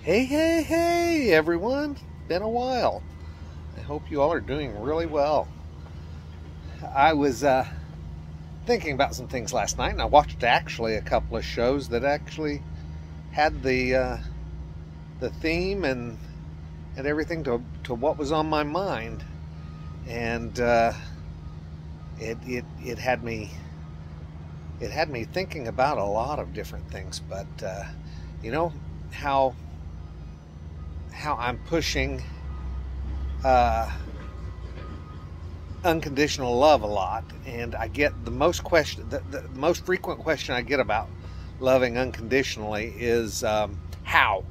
Hey, hey, hey, everyone. Been a while. I hope you all are doing really well. I was thinking about some things last night, and I watched actually a couple of shows that actually had the theme and everything to what was on my mind, and it had me thinking about a lot of different things. But you know how I'm pushing uh, unconditional love a lot, and I get the most the most frequent question I get about loving unconditionally is how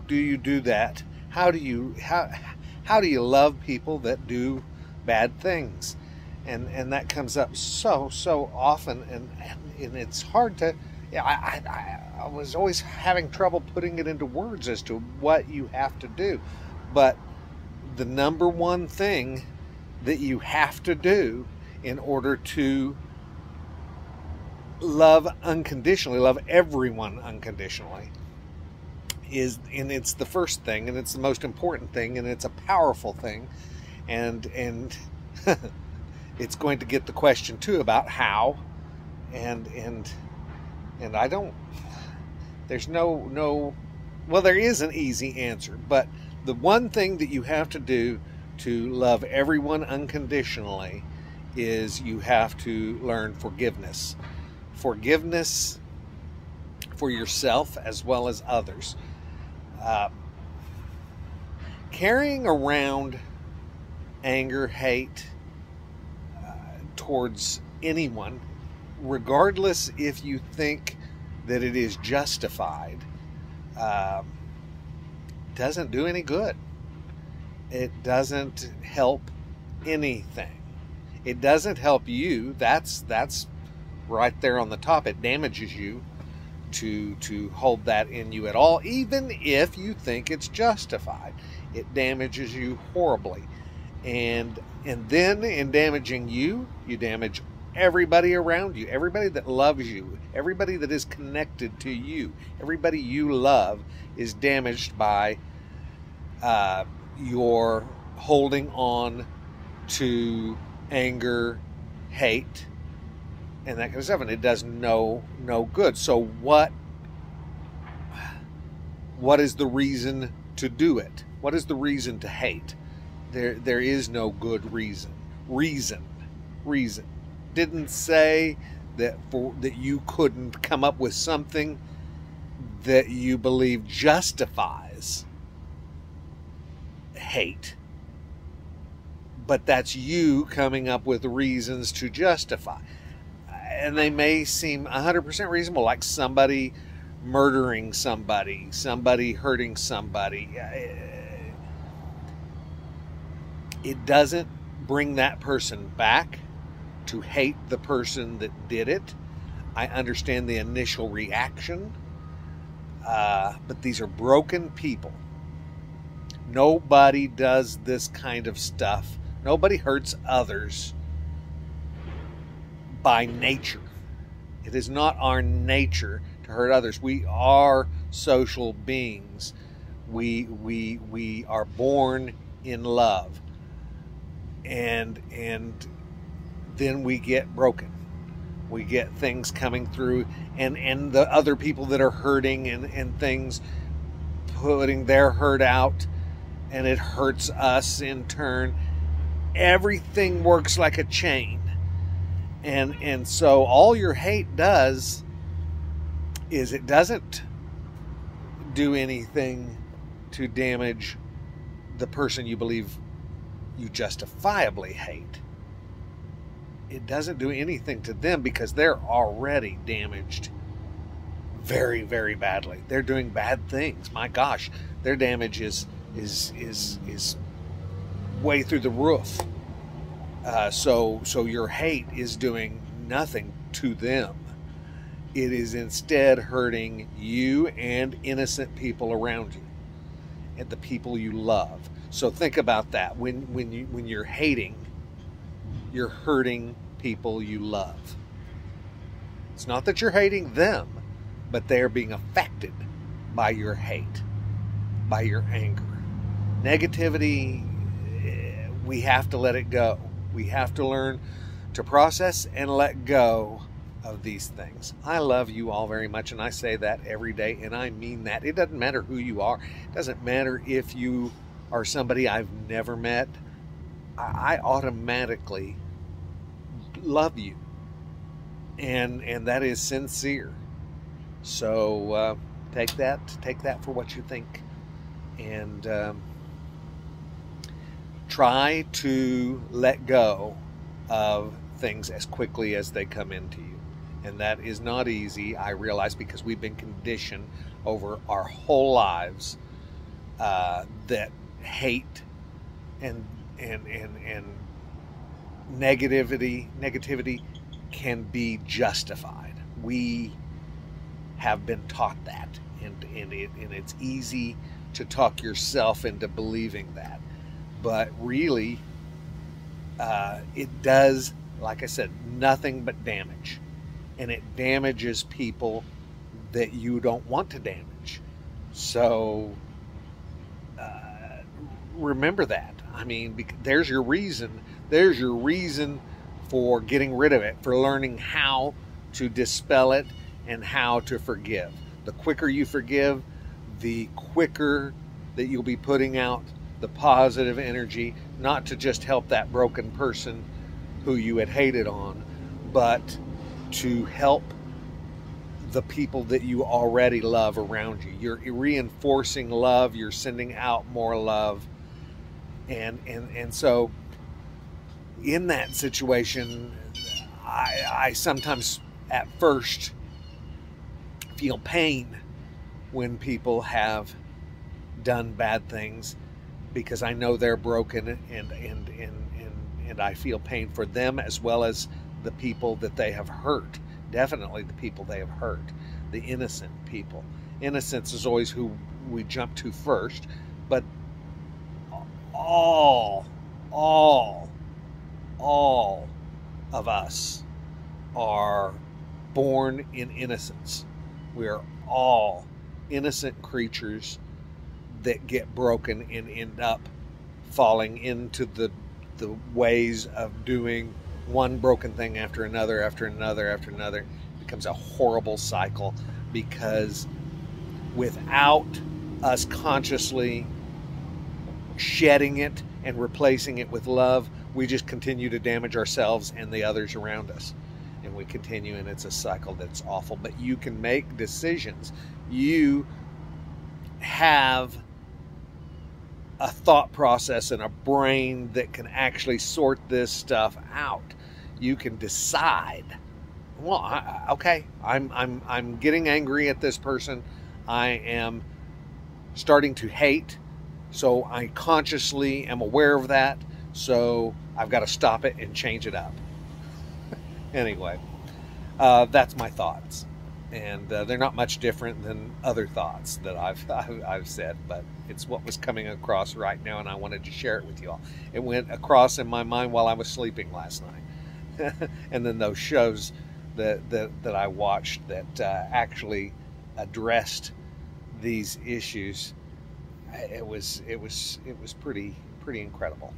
do you do that? How do you love people that do bad things? And that comes up so often, and it's hard to. Yeah, I was always having trouble putting it into words as to what you have to do, but the number one thing that you have to do in order to love unconditionally, love everyone unconditionally, and it's the first thing, and it's the most important thing, and it's a powerful thing, and it's going to get the question too about how, and I don't. There's no. Well, there is an easy answer, but the one thing that you have to do to love everyone unconditionally is you have to learn forgiveness. Forgiveness for yourself as well as others. Uh, Carrying around anger, hate towards anyone, regardless if you think that it is justified, doesn't do any good. It doesn't help anything. It doesn't help you. That's right there on the top. It damages you to hold that in you at all, even if you think it's justified. It damages you horribly. And then in damaging you, you damage everybody around you, everybody that loves you, everybody that is connected to you, everybody you love is damaged by your holding on to anger, hate, and that kind of stuff, and it does no good. So what is the reason to do it? What is the reason to hate? There is no good reason. Reason didn't say that you couldn't come up with something that you believe justifies hate, but that's you coming up with reasons to justify, and they may seem 100% reasonable, like somebody murdering somebody hurting somebody. It doesn't bring that person back to hate the person that did it. I understand the initial reaction, but these are broken people. Nobody does this kind of stuff. Nobody hurts others by nature. It is not our nature to hurt others. We are social beings. We are born in love. And then we get broken. We get things coming through, and the other people that are hurting and things putting their hurt out, and it hurts us in turn. Everything works like a chain. And so all your hate does is it doesn't do anything to damage the person you believe you justifiably hate. It doesn't do anything to them because they're already damaged very, very badly. They're doing bad things. My gosh, their damage is way through the roof. So your hate is doing nothing to them. It is instead hurting you and innocent people around you and the people you love. So think about that. When you're hating, you're hurting people you love. It's not that you're hating them, but they're being affected by your hate. by your anger. Negativity, we have to let it go. We have to learn to process and let go of these things. I love you all very much, and I say that every day, and I mean that. It doesn't matter who you are. It doesn't matter if you are somebody I've never met. I automatically love you, and that is sincere. So take that for what you think, and try to let go of things as quickly as they come into you. And that is not easy, I realize, because we've been conditioned over our whole lives that hate and negativity can be justified. We have been taught that, and it's easy to talk yourself into believing that. But really, it does, like I said, nothing but damage. And it damages people that you don't want to damage. So remember that. I mean, there's your reason. There's your reason for getting rid of it, for learning how to dispel it and how to forgive. The quicker you forgive, the quicker that you'll be putting out the positive energy, not to just help that broken person who you had hated on, but to help the people that you already love around you. You're reinforcing love, you're sending out more love. And so in that situation, I sometimes at first feel pain when people have done bad things, because I know they're broken, and I feel pain for them as well as the people that they have hurt. Definitely the people they have hurt, the innocent people. Innocence is always who we jump to first, but all of us are born in innocence. We are all innocent creatures that get broken and end up falling into the ways of doing one broken thing after another, after another, after another. It becomes a horrible cycle, because without us consciously shedding it and replacing it with love, we just continue to damage ourselves and the others around us. And we continue, and it's a cycle that's awful. But you can make decisions. You have a thought process and a brain that can actually sort this stuff out. You can decide, well, okay, I'm getting angry at this person. I am starting to hate, so I consciously am aware of that. So I've got to stop it and change it up. Anyway, that's my thoughts. And they're not much different than other thoughts that I've said, but it's what was coming across right now, and I wanted to share it with you all. It went across in my mind while I was sleeping last night, and then those shows that I watched that actually addressed these issues. It was pretty incredible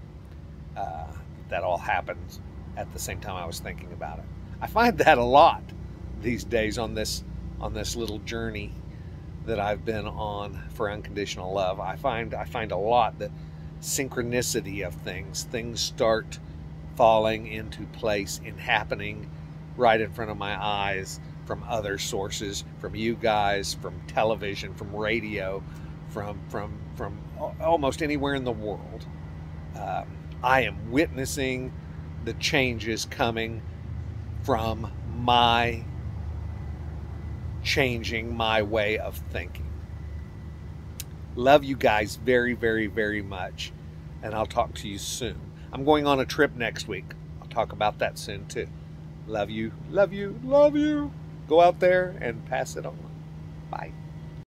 that all happened at the same time I was thinking about it. I find that a lot these days on this little journey that I've been on for unconditional love. I find a lot that synchronicity of things start falling into place and happening right in front of my eyes, from other sources, from you guys, from television, from radio, from almost anywhere in the world. I am witnessing the changes coming from my changing my way of thinking. Love you guys very, very, very much, and I'll talk to you soon. I'm going on a trip next week. I'll talk about that soon too. Love you, love you, love you. Go out there and pass it on. Bye.